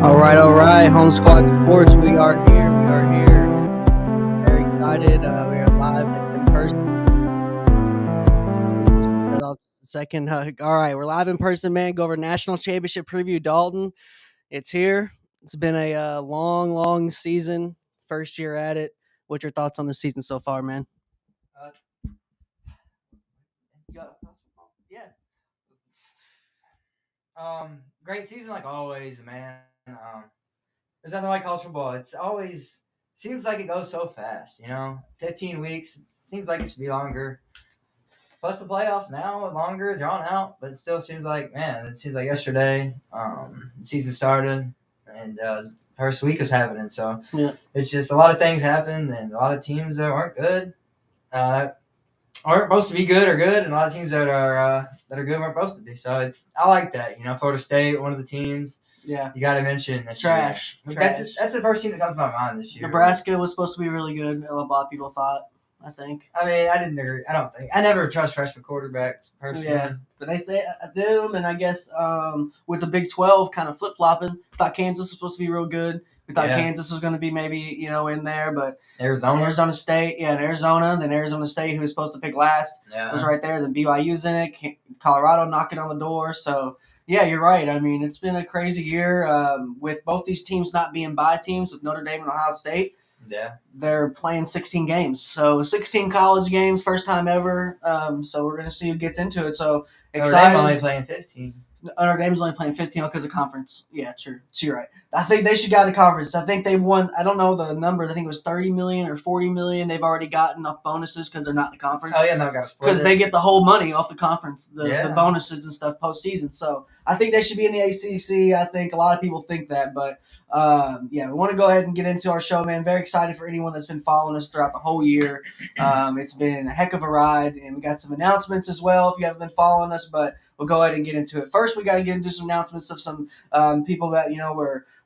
All right. Home Squad Sports. We are here. We are here. Very excited. We are live and in person. Shut off just a second. All right, we're live in person, man. Go over national championship preview. Dalton, it's here. It's been a long season. First year at it. What's your thoughts on the season so far, man? Yeah. Great season like always, man. There's nothing like college football. It's always seems like it goes so fast. 15 weeks. It seems like it should be longer. Plus the playoffs now longer, drawn out, but it still seems like it seems like yesterday. The season started, and first week was happening. So Yeah. It's just a lot of things happened, and a lot of teams that aren't good. Aren't supposed to be good or good, and a lot of teams that are good weren't supposed to be. So I like that. Florida State, one of the teams. Yeah. You got to mention this Trash. year. That's the first team that comes to my mind this year. Nebraska was supposed to be really good. A lot of people thought. I think. I mean, I didn't agree. I don't think. I never trust freshman quarterbacks personally. Yeah, but they them, and I guess with the Big 12 kind of flip flopping. Thought Kansas was supposed to be real good. We thought Kansas was going to be maybe in there, but Arizona State, and Arizona. Then Arizona State, who was supposed to pick last, was right there. Then BYU's in it. Colorado knocking on the door. So yeah, you're right. I mean, it's been a crazy year with both these teams not being bye teams, with Notre Dame and Ohio State. Yeah. They're playing 16 games. So 16 college games, first time ever. So we're going to see who gets into it. So excited. Notre Dame only playing 15. Notre Dame's only playing 15 because of conference. Yeah, true. So you're right. I think they should get a conference. I think they've won. I don't know the number. I think it was $30 million or $40 million. They've already gotten enough bonuses because they're not in the conference. Oh yeah, no, got to split. Because they get the whole money off the conference, the bonuses and stuff postseason. So I think they should be in the ACC. I think a lot of people think that, but we want to go ahead and get into our show, man. Very excited for anyone that's been following us throughout the whole year. It's been a heck of a ride, and we got some announcements as well if you haven't been following us, but we'll go ahead and get into it. First, we got to get into some announcements of some people that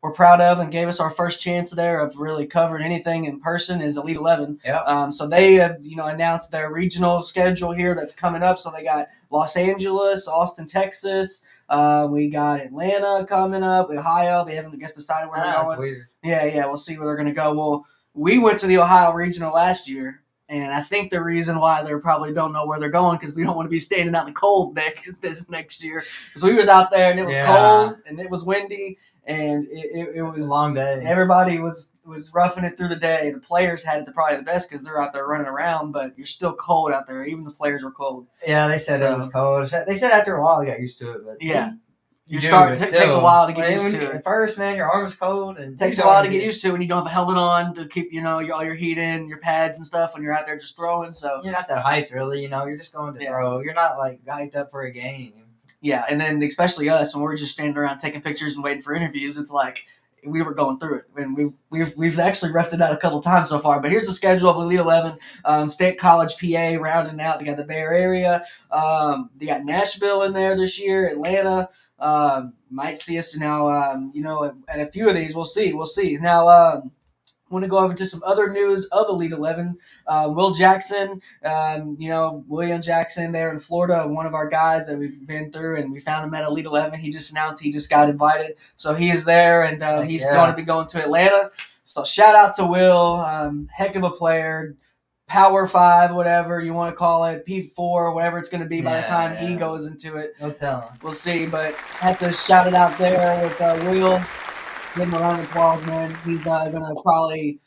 we're proud of and gave us our first chance there of really covering anything in person is Elite 11. Yep. So they have announced their regional schedule here that's coming up. So they got Los Angeles, Austin, Texas. We got Atlanta coming up, Ohio. They haven't decided where they're going. That's weird. Yeah, we'll see where they're going to go. Well, we went to the Ohio regional last year. And I think the reason why they probably don't know where they're going because we don't want to be standing out in the cold this next year. Because we was out there and it was cold and it was windy and it was a long day. Everybody was roughing it through the day. The players had it probably the best because they're out there running around, but you're still cold out there. Even the players were cold. Yeah, they said it was cold. They said after a while they got used to it. But it takes a while to get used to it. At first, man, your arm is cold. And it takes a while to get used to when you don't have a helmet on to keep, all your heat in, your pads and stuff when you're out there just throwing. So you're not that hyped, really. You're just going to throw. You're not, hyped up for a game. Yeah, and then especially us, when we're just standing around taking pictures and waiting for interviews, it's like we were going through it. And we've actually roughed it out a couple times so far. But here's the schedule of Elite 11. State College, PA, rounding out. They got the Bay Area. They got Nashville in there this year, Atlanta. Might see us now, at a few of these. We'll see. Now, I want to go over to some other news of Elite 11. Will Jackson, William Jackson there in Florida, one of our guys that we've been through, and we found him at Elite 11. He just announced he just got invited. So he is there, and he's going to be going to Atlanta. So shout out to Will. Heck of a player. Power 5, whatever you want to call it, P4, whatever it's going to be by the time he goes into it. No telling. We'll see, but have to shout it out there with Will. Give him a round of applause, man. He's going to probably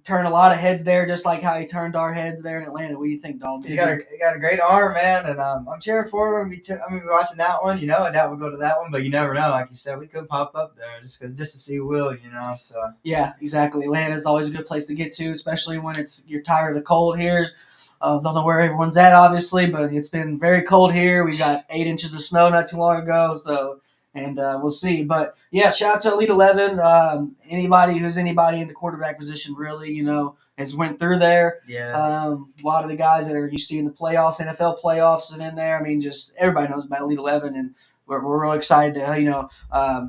turn a lot of heads there, just like how he turned our heads there in Atlanta. What do you think, Dalton? He got a great arm, man, and I'm cheering for him. We're watching that one. I doubt we'll go to that one, but you never know. Like you said, we could pop up there just to see Will, So yeah, exactly. Atlanta's always a good place to get to, especially when you're tired of the cold here. Don't know where everyone's at, obviously, but it's been very cold here. We got 8 inches of snow not too long ago, so. And we'll see. But, yeah, shout out to Elite 11. Anybody in the quarterback position really, has went through there. Yeah. A lot of the guys that you see in the playoffs, NFL playoffs, and in there. I mean, just everybody knows about Elite 11. And we're real excited to,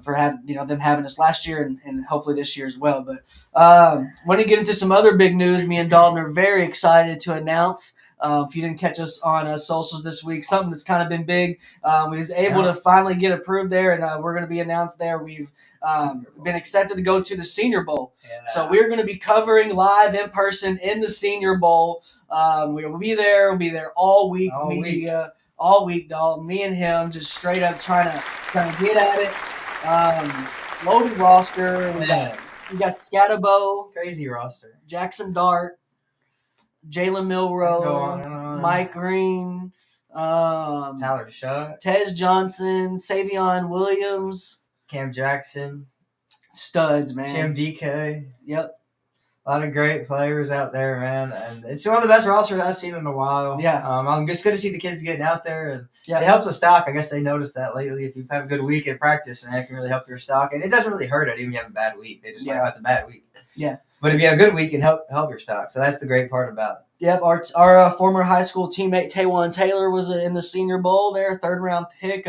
for them having us last year and hopefully this year as well. But want to get into some other big news. Me and Dalton are very excited to announce If you didn't catch us on socials this week, something that's kind of been big. We was able to finally get approved there, and we're going to be announced there. We've been accepted to go to the Senior Bowl. Yeah. So we're going to be covering live in person in the Senior Bowl. We will be there. We'll be there all week. All week, dog. Me and him just straight up trying to get at it. Loaded roster. We got Scatterbo, Crazy roster. Jackson Dart, Jalen Milroe, Mike Green, Tyler Shutt, Tez Johnson, Savion Williams, Cam Jackson, studs, man. Jim DK. Yep. A lot of great players out there, man, and it's one of the best rosters I've seen in a while. Yeah. I'm just good to see the kids getting out there, and it helps the stock. I guess they noticed that lately. If you have a good week in practice, man, it can really help your stock, and it doesn't really hurt it even if you have a bad week. They just like, oh, it's a bad week. Yeah. But if you have a good week, it can help your stock. So that's the great part about it. Yep, our former high school teammate Taywon Taylor was in the Senior Bowl there, third-round pick,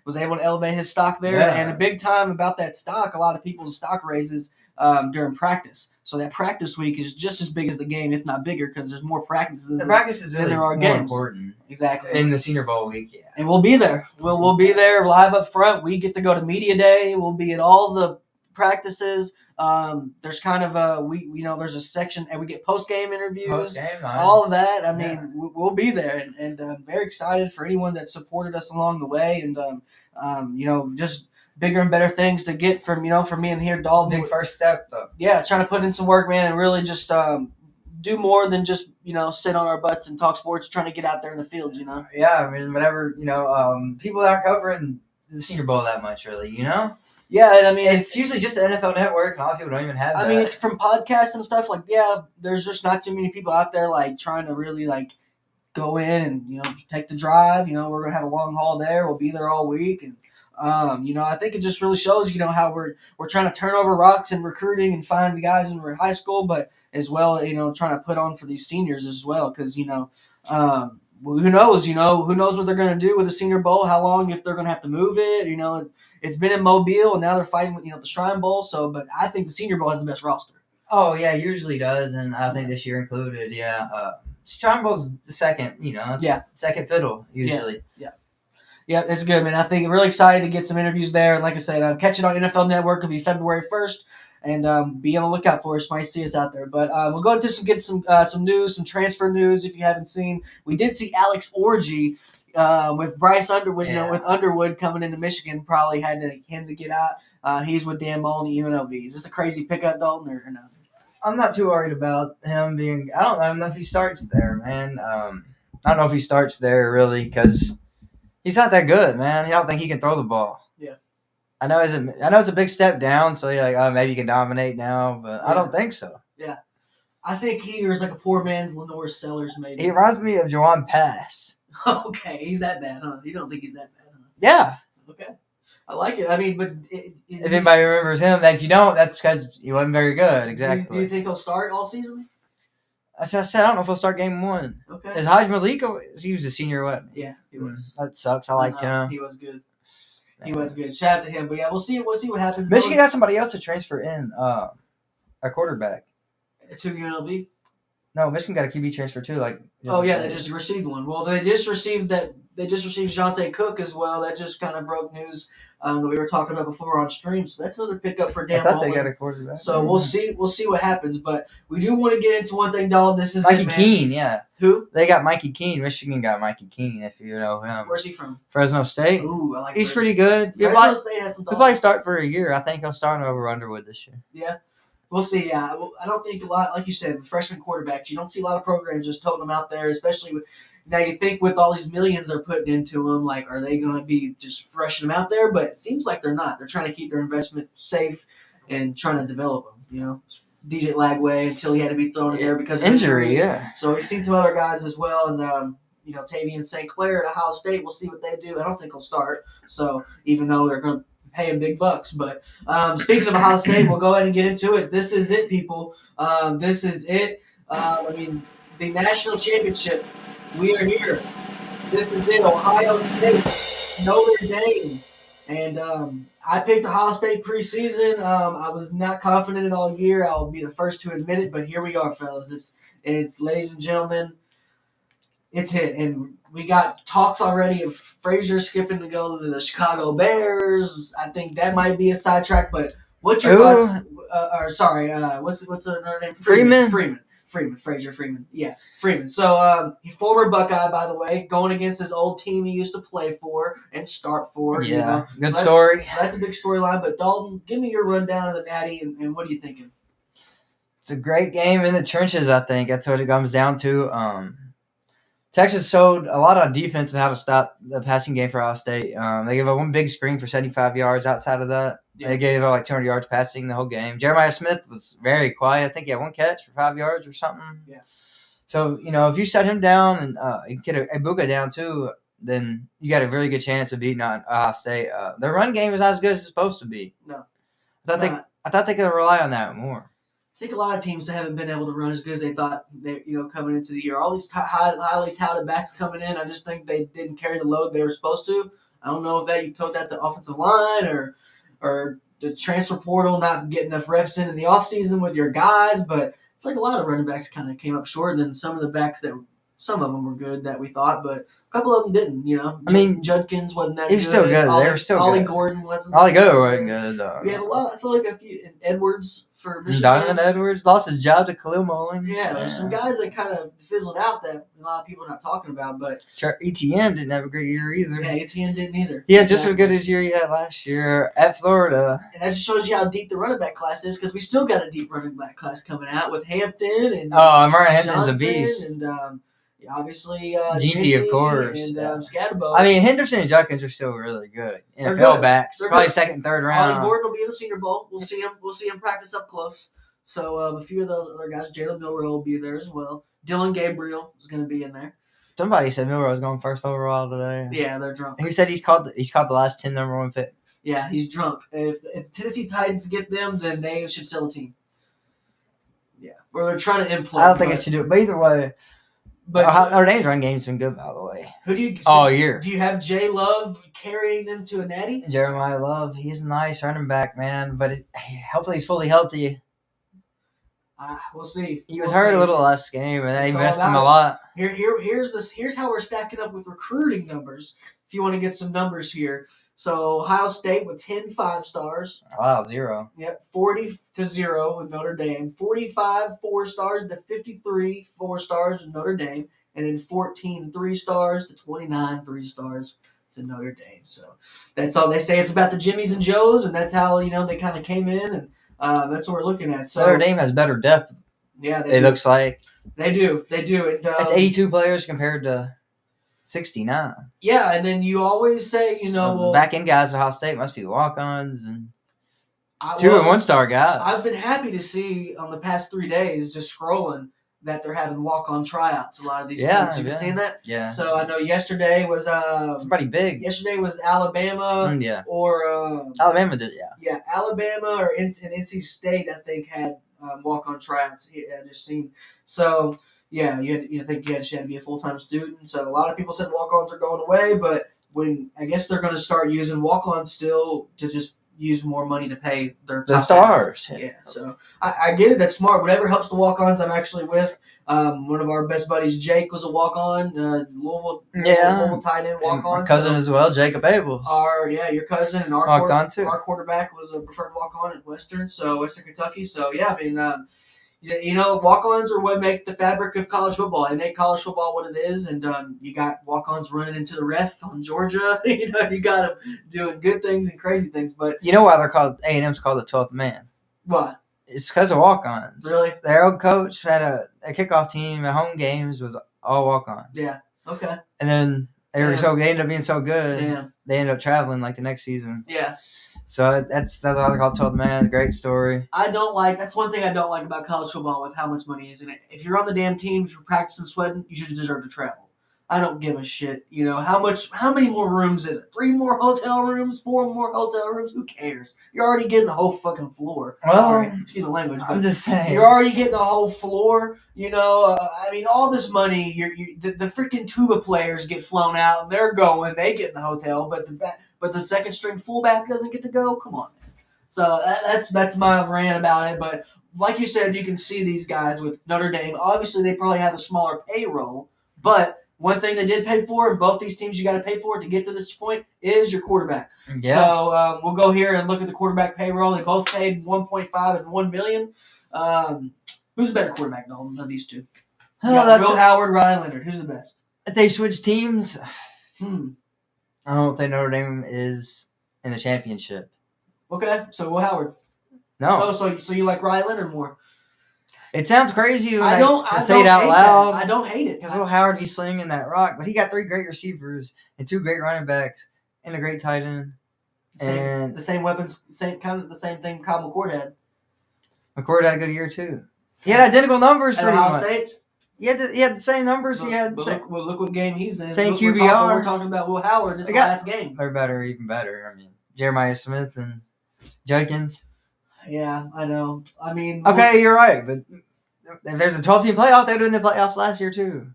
was able to elevate his stock there. Yeah. And a big time about that stock, a lot of people's stock raises during practice. So that practice week is just as big as the game, if not bigger, because there's more practices than there are games. Important. Exactly. In the Senior Bowl week, yeah. And we'll be there. We'll be there live up front. We get to go to Media Day. We'll be at all the practices. There's kind of there's a section, and we get post-game interviews, nice. All of that. I mean, we'll be there, and I'm very excited for anyone that supported us along the way, and just bigger and better things to get from me and here, Dalton. Big first step, though. Yeah, trying to put in some work, man, and really just do more than just sit on our butts and talk sports. Trying to get out there in the fields, Yeah, I mean, whatever. People aren't covering the Senior Bowl that much, really. Yeah, and I mean it's usually just the NFL Network, and a lot of people don't even have that. I mean, from podcasts and stuff, there's just not too many people out there trying to really go in and take the drive. We're gonna have a long haul there. We'll be there all week, and I think it just really shows how we're trying to turn over rocks in recruiting and find the guys in high school, but as well trying to put on for these seniors as well, because who knows? Who knows what they're going to do with the Senior Bowl? How long, if they're going to have to move it? It's been in Mobile, and now they're fighting with the Shrine Bowl. So, but I think the Senior Bowl has the best roster. Oh yeah, usually does, and I think this year included. Yeah, Shrine Bowl's the second. Second fiddle usually. Yeah, it's good, man. I think I'm really excited to get some interviews there, and like I said, catch it on NFL Network. It'll be February 1st. And be on the lookout for us. Might see us out there. But we'll go into some news, some transfer news. If you haven't seen, we did see Alex Orji with Bryce Underwood. With Underwood coming into Michigan, probably had him to get out. He's with Dan Mullen at UNLV. Is this a crazy pickup, Dalton, or no? I'm not too worried about him being. I don't know if he starts there, man. I don't know if he starts there really because he's not that good, man. I don't think he can throw the ball. I know it's a big step down, so you're maybe you can dominate now, but I don't think so. Yeah. I think he was like a poor man's Lenore Sellers, maybe. He reminds me of Jawan Pass. Okay, he's that bad, huh? You don't think he's that bad, huh? Yeah. Okay. I like it. I mean, but... if anybody remembers him, if you don't, that's because he wasn't very good, exactly. Do you think he'll start all season? As I said, I don't know if he'll start game one. Okay. Is Haj Malik, he was a senior, what? Yeah, he was. That sucks. I liked him. He was good. He was good. Shout out to him. But yeah, we'll see what happens. Michigan got somebody else to transfer in, a quarterback. To UNLV? No, Michigan got a QB transfer too. They just received one. Well, they just received Jonte Cook as well. That just kind of broke news that we were talking about before on stream. So that's another pickup for Dan. I thought they got a quarterback. So we'll see what happens. But we do want to get into one thing, Dalton. This is Mikey Keene. Yeah. Who? They got Mikey Keene. Michigan got Mikey Keene. If you know him. Where's he from? Fresno State. Ooh, I like. He's pretty good. Fresno State has some. He'll probably start for a year. I think he'll start over Underwood this year. Yeah. We'll see. Yeah, I don't think a lot. Like you said, with freshman quarterbacks, you don't see a lot of programs just toting them out there. Especially now, you think with all these millions they're putting into them, are they going to be just rushing them out there? But it seems like they're not. They're trying to keep their investment safe and trying to develop them. DJ Lagway until he had to be thrown in there because of injury. Yeah. So we've seen some other guys as well, and Tavian St. Clair at Ohio State. We'll see what they do. I don't think he'll start. So even though they're going to pay him big bucks. But speaking of Ohio State, we'll go ahead and get into it. This is it, people. This is it. The national championship. We are here. This is it. Ohio State, Notre Dame. And I picked Ohio State preseason. I was not confident in all year. I'll be the first to admit it. But here we are, fellas. It's ladies and gentlemen, it's hit, and we got talks already of Frazier skipping to go to the Chicago Bears. I think that might be a sidetrack, but what's your thoughts? What's another name? Freeman, Frazier Freeman. Yeah, Freeman. So, former Buckeye, by the way, going against his old team he used to play for and start for. Yeah, good so story. So that's a big storyline. But Dalton, give me your rundown of the Natty, and what are you thinking? It's a great game in the trenches, I think. That's what it comes down to. Texas showed a lot on defense of how to stop the passing game for Ohio State. They gave up one big screen for 75 yards. Outside of that, they gave up like 200 yards passing the whole game. Jeremiah Smith was very quiet. I think he had one catch for 5 yards or something. Yeah. So, if you shut him down and get Ibuka down too, then you got a very good chance of beating Ohio State. Their run game is not as good as it's supposed to be. No. I thought they could rely on that more. I think a lot of teams haven't been able to run as good as they thought. Coming into the year, all these highly touted backs coming in, I just think they didn't carry the load they were supposed to. I don't know if you told that to offensive line or the transfer portal not getting enough reps in the offseason with your guys, but I feel like a lot of running backs kind of came up short. Than some of the backs some of them were good that we thought, but a couple of them didn't. I mean, Judkins wasn't that he good. was still good. They were still Ollie good. Gordon wasn't. Ollie Gordon wasn't good though. We had a lot. I feel like a few Edwards for Michigan. Donovan Edwards lost his job to Khalil Mullins. Yeah, there's some guys that kind of fizzled out that a lot of people are not talking about. But Etienne didn't have a great year either. Yeah, Etienne didn't either. Yeah, just as good as year he had last year at Florida. And that just shows you how deep the running back class is, because we still got a deep running back class coming out with Hampton and Martin Hampton's a beast. And obviously GT, of course, and Scatterbo. I mean, Henderson and Judkins are still really good. NFL backs, They're probably good. second, third round. Ollie Gordon will be in the Senior Bowl. We'll see him. We'll see him practice up close. So a few of those other guys, Jalen Milroe will be there as well. Dylan Gabriel is going to be in there. Somebody said Milroe was going first overall today. Yeah, they're drunk. He said he's caught the last 10 number one picks. Yeah, he's drunk. If Tennessee Titans get them, then they should sell the team. Yeah, or they're trying to implode. I don't think it should do it, but either way. But our name's run game's been good, by the way. Who do you all year? Do you have Jay Love carrying them to a natty? Jeremiah Love, he's a nice running back, man. But hopefully he's fully healthy. We'll see. He was hurt a little last game, and they missed him a lot. Here's how we're stacking up with recruiting numbers. If you want to get some numbers here. So Ohio State with 10 5-stars. Wow, 0. Yep, 40-0 with Notre Dame. 45 4-stars to 53 4-stars with Notre Dame. And then 14 3-stars to 29 3-stars to Notre Dame. So that's all they say. It's about the Jimmies and Joes, and that's how they kind of came in, and that's what we're looking at. So Notre Dame has better depth. Yeah, it looks like they do. It's 82 players compared to 69. Yeah, and then you always say, the back end guys at Ohio State must be walk-ons and 2 and 1-star guys. I've been happy to see on the past 3 days, just scrolling, that they're having walk-on tryouts. A lot of these teams, you've been seeing that. Yeah. So I know yesterday was it's pretty big. Yesterday was Alabama. Or Alabama did. Yeah, Alabama or NC State, I think, had walk-on tryouts. I just seen. So. Yeah, you think you had to be a full-time student. So a lot of people said walk-ons are going away, but I guess they're going to start using walk-ons still to just use more money to pay their stars. Yeah, so I get it. That's smart. Whatever helps the walk-ons, I'm actually with. One of our best buddies, Jake, was a walk-on. Louisville tight end walk-on. My cousin as well, Jacob Abels. Your cousin and our quarterback was a preferred walk-on at Western Kentucky. So yeah, I mean. Walk-ons are what make the fabric of college football. They make college football what it is, and you got walk-ons running into the ref on Georgia. You got them doing good things and crazy things. But you know why they're called A&M's called the 12th man? Why? It's because of walk-ons. Really? Their old coach had a kickoff team at home games was all walk-ons. Yeah. Okay. And then they ended up being so good. Yeah. They ended up traveling like the next season. Yeah. So that's why they're called 12th man. It's a great story. That's one thing I don't like about college football with how much money is in it. If you're on the damn team, if you're practicing sweating, you should deserve to travel. I don't give a shit. How many more rooms is it? 3 more hotel rooms? 4 more hotel rooms? Who cares? You're already getting the whole fucking floor. Well, excuse the language. I'm just saying. You're already getting the whole floor. All this money, the freaking tuba players get flown out and they get in the hotel, but the second string fullback doesn't get to go? Come on, man. So that's my rant about it. But like you said, you can see these guys with Notre Dame. Obviously, they probably have a smaller payroll, but One thing they did pay for, and both these teams you got to pay for to get to this point, is your quarterback. Yeah. So we'll go here and look at the quarterback payroll. They both paid 1.5 and 1 million. Who's a better quarterback, Nolan, of these two? Will Howard, Ryan Leonard. Who's the best? If they switch teams, I don't think Notre Dame is in the championship. Okay, so Will Howard. No. Oh, so you like Ryan Leonard more? It sounds crazy to say it out loud. I don't hate it. Because Will Howard be slinging that rock, but he got 3 great receivers and 2 great running backs and a great tight end. The same weapons, the same thing Kyle McCord had. McCord had a good year too. He had identical numbers at Ohio State. He had the same numbers. Look what game he's in. Same QBR. We're talking about Will Howard. This last game. They're better, even better. I mean, Jeremiah Smith and Judkins. Yeah, I know. I mean, okay, you're right, but if there's a 12-team playoff, they were in the playoffs last year too.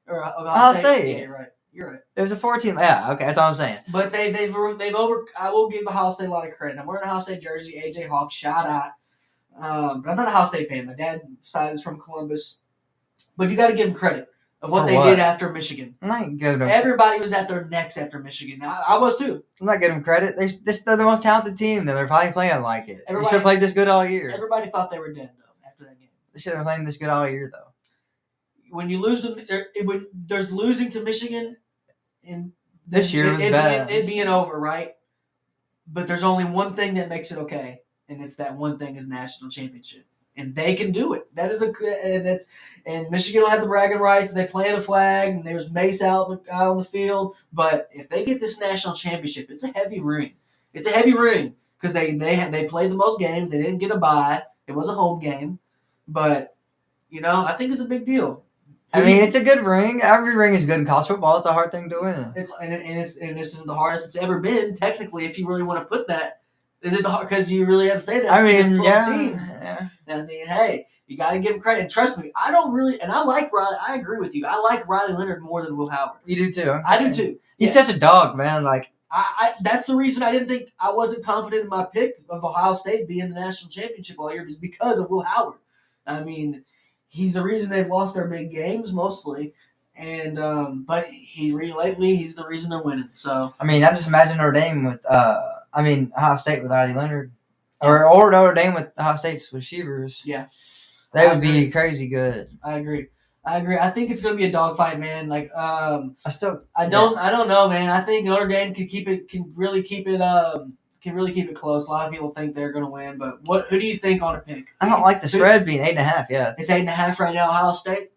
Ohio State. Yeah, you're right. There's a 4-team. Yeah, okay, that's all I'm saying. But they've over. I will give Ohio State a lot of credit. I'm wearing a Ohio State jersey. AJ Hawk, shout out. But I'm not a Ohio State fan. My dad's side is from Columbus. But you got to give them credit of what they did after Michigan. I'm not giving them. Everybody was at their necks after Michigan. I was too. I'm not giving them credit. They're the most talented team. They're probably playing like it. They should have played this good all year. Everybody thought they were dead though after that game. They should have played this good all year though. When you lose to, there's losing to Michigan, and this year was bad. It being over, right? But there's only one thing that makes it okay, and it's that one thing is national championship. And they can do it. That is and Michigan don't have the bragging rights. They plant a flag, and there's mace out on the field. But if they get this national championship, it's a heavy ring. It's a heavy ring because they played the most games. They didn't get a bye. It was a home game, but I think it's a big deal. I mean, it's a good ring. Every ring is good in college football. It's a hard thing to win. And this is the hardest it's ever been. Technically, if you really want to put that. Is it the hard? Because you really have to say that. I mean, 12 teams. Yeah. And I mean, hey, you got to give him credit. And trust me, I don't really, and I like Riley. I agree with you. I like Riley Leonard more than Will Howard. You do too. Okay. I do too. He's such a dog, man. Like that's the reason I wasn't confident in my pick of Ohio State being the national championship all year, is because of Will Howard. I mean, he's the reason they've lost their big games mostly. And but lately he's the reason they're winning. So I mean, I just imagine Notre Dame with Ohio State with Riley Leonard, or Notre Dame with Ohio State's receivers. Yeah, they would be crazy good. I agree. I think it's going to be a dogfight, man. Like I don't know, man. I think Notre Dame can really keep it close. A lot of people think they're going to win, but who do you think on a pick? I don't like the spread being 8.5. Yeah, it's 8.5 right now. Ohio State.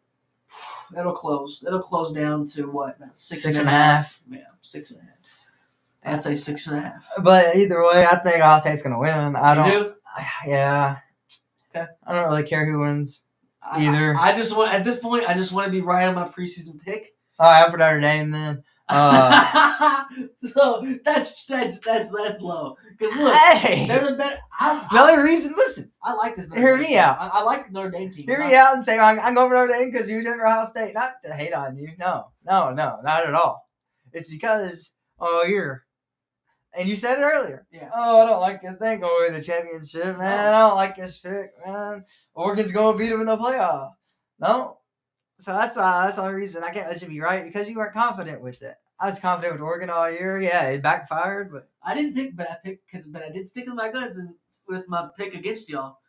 That'll close. It'll close down to what? About 6.5. Yeah, 6.5. I'd say 6.5. But either way, I think Ohio State's gonna win. Yeah. Okay. I don't really care who wins either. I just want, at this point, I just want to be right on my preseason pick. All right, I'm for Notre Dame then. So that's low. Because look, they're the better. The only reason, listen, I like this. Hear me out. I like the Notre Dame team. Hear me out and say I'm going for Notre Dame because you're for Ohio State. Not to hate on you. No, not at all. It's because year. And you said it earlier. Yeah. Oh, I don't like this thing going to the championship, man. I don't like this pick, man. Oregon's going to beat them in the playoff. No. So that's the only reason I can't let you be right, because you weren't confident with it. I was confident with Oregon all year. Yeah, it backfired, but I didn't pick, but I did stick with my guns with my pick against y'all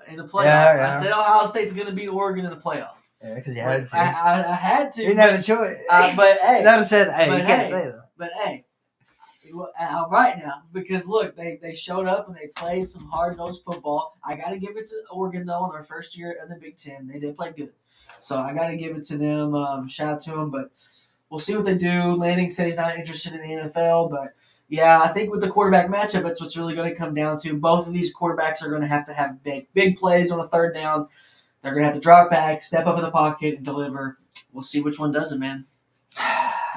in the playoff. Yeah. I said Ohio State's going to beat Oregon in the playoff. Yeah, because you had to. I had to. You didn't have a choice. But hey, that would said, hey, you can't say that. But hey. I'm right now, because look, they showed up and they played some hard-nosed football. I got to give it to Oregon, though, in their first year in the Big Ten. They did play good. So I got to give it to them. Shout out to them. But we'll see what they do. Lanning said he's not interested in the NFL. But, yeah, I think with the quarterback matchup, that's what's really going to come down to. Both of these quarterbacks are going to have big plays on a third down. They're going to have to drop back, step up in the pocket, and deliver. We'll see which one does it, man.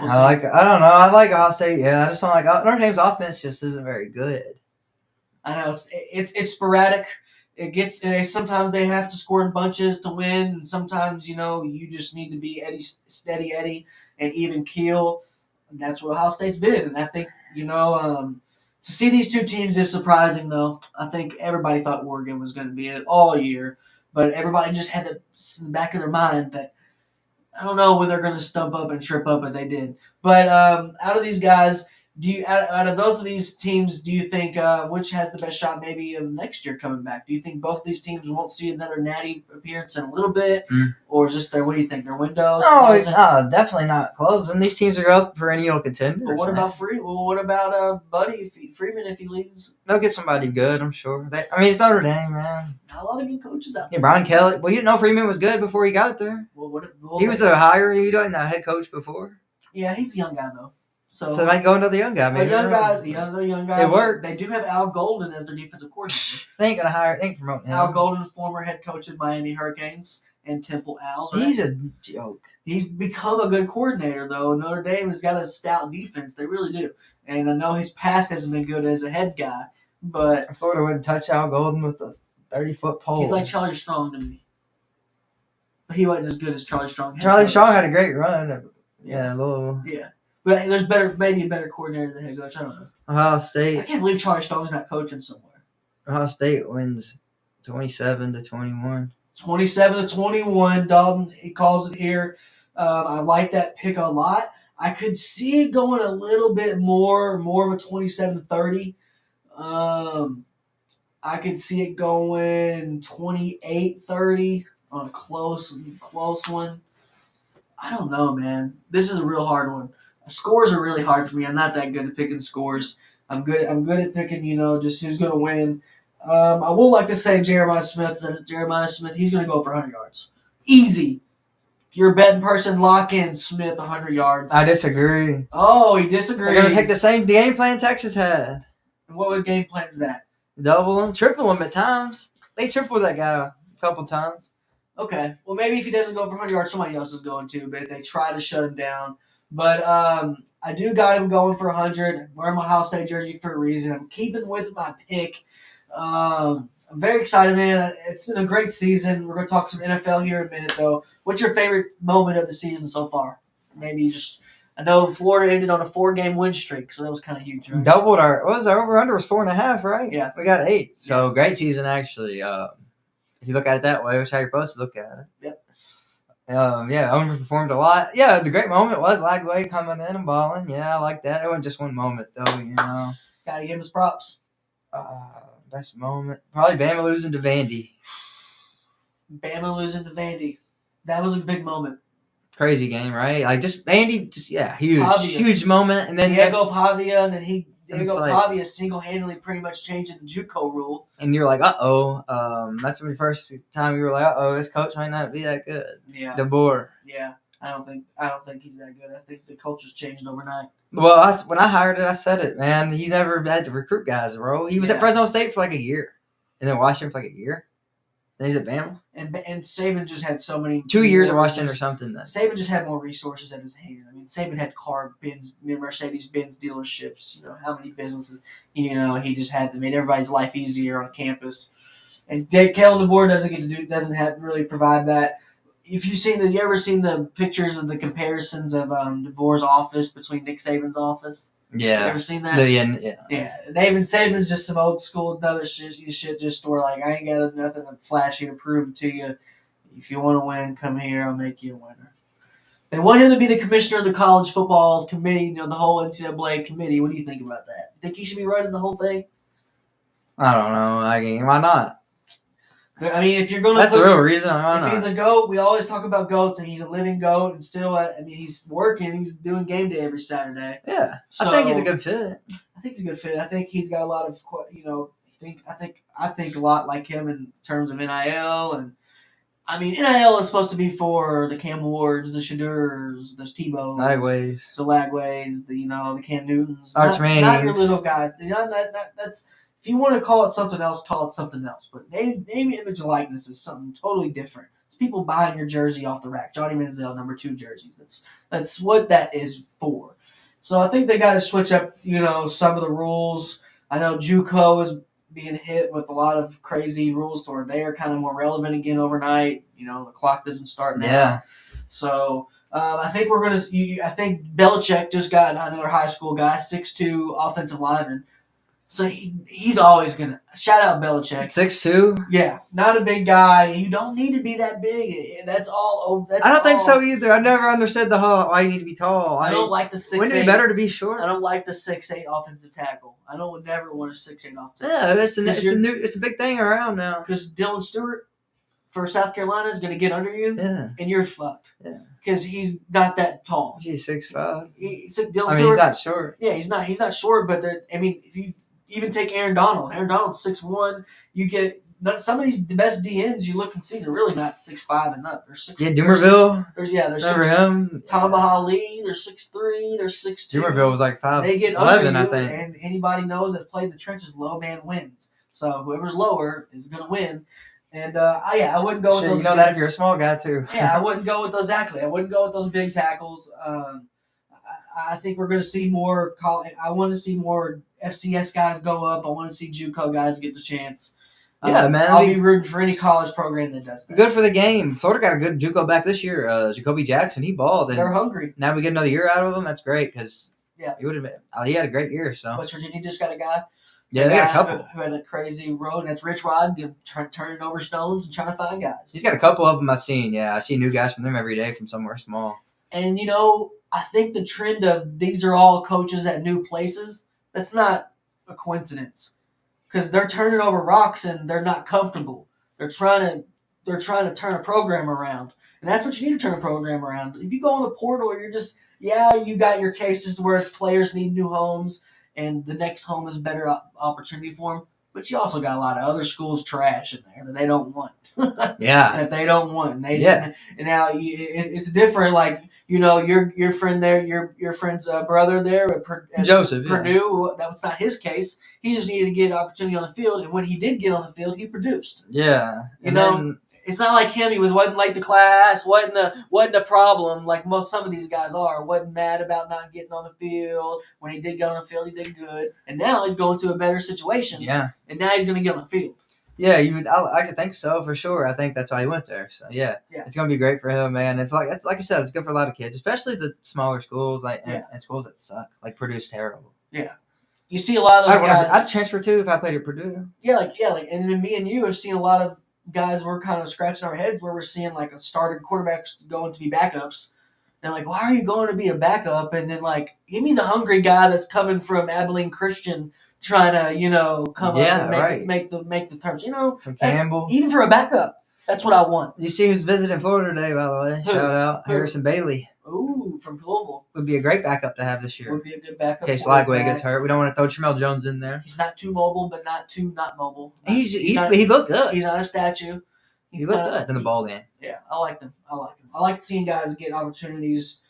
I don't know. I like Ohio State. Yeah, I just don't like Notre Dame's offense. Just isn't very good. I know it's sporadic. It gets sometimes they have to score in bunches to win, and sometimes you just need to be steady Eddie, and even keel. And that's what Ohio State's been, and I think to see these two teams is surprising. Though I think everybody thought Oregon was going to be in it all year, but everybody just had in the back of their mind that I don't know when they're going to stump up and trip up, but they did. But out of these guys, out of both of these teams, do you think which has the best shot maybe of next year coming back? Do you think both of these teams won't see another natty appearance in a little bit, or is just their what do you think their windows? No, definitely not closing. These teams are out perennial contenders. But what about what about Buddy Freeman if he leaves? They'll get somebody good, I'm sure. It's Notre Dame, man. Not a lot of good coaches out there. Yeah, Brian Kelly. Well, you didn't know Freeman was good before he got there. He was a hire. He wasn't a head coach before. Yeah, he's a young guy though. So they might go another young guy. Maybe the young guy. It worked. They do have Al Golden as their defensive coordinator. They ain't gonna hire. They ain't promoting him. Al Golden, former head coach of Miami Hurricanes and Temple Owls. Right? He's a joke. He's become a good coordinator though. Notre Dame has got a stout defense. They really do. And I know his past hasn't been good as a head guy, but Florida wouldn't touch Al Golden with a 30-foot pole. He's like Charlie Strong to me. But he wasn't as good as Charlie Strong. Charlie Strong had a great run. Yeah, a little. Yeah. But there's maybe a better coordinator than head coach. I don't know. Ohio State. I can't believe Charlie Strong's not coaching somewhere. Ohio State wins 27-21. 27-21. Dalton, he calls it here. I like that pick a lot. I could see it going a little bit more of a 27-30. I could see it going 28-30 on a close one. I don't know, man. This is a real hard one. Scores are really hard for me. I'm not that good at picking scores. I'm good at picking, just who's going to win. I will like to say Jeremiah Smith. He's going to go for 100 yards. Easy. If you're a betting person, lock in Smith 100 yards. I disagree. Oh, he disagrees. They're going to take the same game plan Texas had. What game plan is that? Double him, triple him at times. They tripled that guy a couple times. Okay. Well, maybe if he doesn't go for 100 yards, somebody else is going to. But if they try to shut him down. But I do got him going for 100. Wearing my Ohio State jersey for a reason. I'm keeping with my pick. I'm very excited, man. It's been a great season. We're going to talk some NFL here in a minute, though. What's your favorite moment of the season so far? Maybe I know Florida ended on a 4-game win streak, so that was kind of huge, right? Doubled our over-under was 4.5, right? Yeah. We got 8. So, great season, actually. If you look at it that way, which is how you're supposed to look at it. Yep. Overperformed a lot. Yeah, the great moment was Lagway coming in and balling. Yeah, I like that. It wasn't just one moment, though, Got to give us props. Best moment. Probably Bama losing to Vandy. Bama losing to Vandy. That was a big moment. Crazy game, right? Like, just Vandy, huge moment. And then Diego Pavia, and then Pavia single-handedly pretty much changing the JUCO rule. And you're like, uh-oh. That's the first time you were like, uh-oh, this coach might not be that good. Yeah. DeBoer. Yeah. I don't think he's that good. I think the culture's changed overnight. Well, when I hired it, I said it, man. He never had to recruit guys, bro. He was at Fresno State for like a year. And then Washington for like a year. Then he's at Bama. And Saban just had so many 2 years at Washington or something. Then Saban just had more resources at his hand. I mean, Saban had car Benz, Mercedes-Benz dealerships. How many businesses? He just had made everybody's life easier on campus. And Kellen DeBoer doesn't really provide that. If you ever seen the pictures of the comparisons of DeBoer's office between Nick Saban's office? Yeah. You ever seen that? Yeah. David Saban's just some old school other shit just where like I ain't got nothing flashy to prove to you. If you want to win, come here. I'll make you a winner. They want him to be the commissioner of the college football committee, the whole NCAA committee. What do you think about that? Think he should be running the whole thing? I don't know. Why not? I mean, if you're going to that's the real reason. If he's a GOAT, we always talk about GOATs, and he's a living GOAT, and still, he's working. He's doing game day every Saturday. Yeah, so, I think he's a good fit. I think he's a good fit. I think he's got a lot of, I think a lot like him in terms of NIL, and NIL is supposed to be for the Cam Wards, the Shadurs, the Tebows, the Lagways, the Cam Newtons, Arch Mannings, not your little guys. That's. If you want to call it something else, call it something else. But name, image, and likeness is something totally different. It's people buying your jersey off the rack. Johnny Manziel, number 2 jerseys. That's what that is for. So I think they got to switch up, some of the rules. I know JUCO is being hit with a lot of crazy rules to where they are kind of more relevant again overnight. The clock doesn't start now. Yeah. So I think I think Belichick just got another high school guy, 6'2", offensive lineman. So he's always gonna shout out Belichick. 6'2"? Yeah, not a big guy. You don't need to be that big. That's all. I don't think so either. I never understood the whole why you need to be tall. I don't like the 6'8". Wouldn't it be better to be short? I don't like the 6'8" offensive tackle. I don't never want a 6'8" offensive Yeah, tackle. it's a big thing around now. Because Dylan Stewart for South Carolina is going to get under you, Yeah, and you're fucked. Yeah, because he's not that tall. He's 6'5". Dylan Stewart, he's not short. Yeah, he's not short. But if you even take Aaron Donald, Donald's 6'1". You get some of the best DNs you look and see, they're really not 6'5" and up. They're 6. Yeah, Dumerville. They're remember him? Talbot Ali, they're 6'3", they're 6'2". Dumerville was like 5'11", They get under you, I think. And anybody knows that played the trenches, low man wins. So whoever's lower is going to win. And I wouldn't go with those. You know that if you're a small guy too. Yeah, I wouldn't go with those. Exactly, I wouldn't go with those big tackles. I think we're going to see more. I want to see more FCS guys go up. I want to see JUCO guys get the chance. Yeah, man. I'll be rooting for any college program that does that. Good for the game. Florida got a good JUCO back this year. Jacoby Jackson, he balled. They're hungry. Now we get another year out of him. That's great because he had a great year. So West Virginia just got a guy. Yeah, they got a couple who had a crazy road, and that's Rich Rod turning over stones and trying to find guys. He's got a couple of them I've seen. Yeah, I see new guys from them every day from somewhere small. And I think the trend of these are all coaches at new places. That's not a coincidence, because they're turning over rocks and they're not comfortable. They're trying to turn a program around, and that's what you need to turn a program around. If you go in the portal, you're just you got your cases where players need new homes. And the next home is a better opportunity for them. But you also got a lot of other schools trash in there that they don't want. Yeah. That they don't want. And now it's different. Like, your friend there, your friend's brother there at Joseph, Purdue, that was not his case. He just needed to get an opportunity on the field. And when he did get on the field, he produced. Yeah. It's not like him. He wasn't late to class. wasn't a problem like some of these guys are. Wasn't mad about not getting on the field. When he did get on the field, he did good. And now he's going to a better situation. Yeah. And now he's going to get on the field. Yeah, I could think so for sure. I think that's why he went there. So yeah. It's going to be great for him, man. It's like you said, it's good for a lot of kids, especially the smaller schools and schools that suck. Like Purdue's terrible. Yeah. You see a lot of those guys. I'd transfer too if I played at Purdue. Yeah, and then me and you have seen a lot of guys, we're kind of scratching our heads where we're seeing like a starting quarterbacks going to be backups. And like, why are you going to be a backup? And then give me the hungry guy that's coming from Abilene Christian trying to, come up and make the terms. From Campbell. Even for a backup. That's what I want. You see who's visiting Florida today, by the way. Shout out. Harrison Bailey. Ooh, from Louisville. Would be a great backup to have this year. Would be a good backup. In case Lagway gets hurt. We don't want to throw Tramel Jones in there. He's not too mobile, but not mobile. He looked good. He's not a statue. He looked good in the ball game. Yeah, I like them. I like seeing guys get opportunities,